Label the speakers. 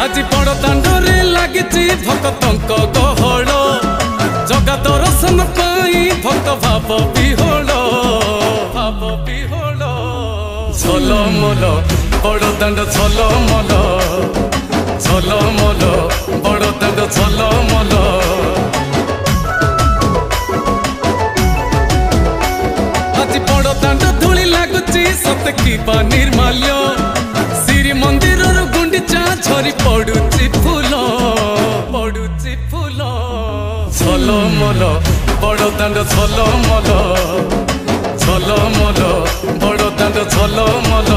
Speaker 1: আজি बड़ दांडरे लागिची भक्तंक गहळ जगा दर्शन पाई भक्त भाव विहोल झलमल बड़ दांड झलमल झलमल बड़ दांड झलमल আজি बड़ दांड धूली लागुची सत की निर्माल्य श्री मंदिर गुंडीचा झरी पड़ुची फूल झलमल बड़ दांड झलमल झलमल बड़ दांड झलमल।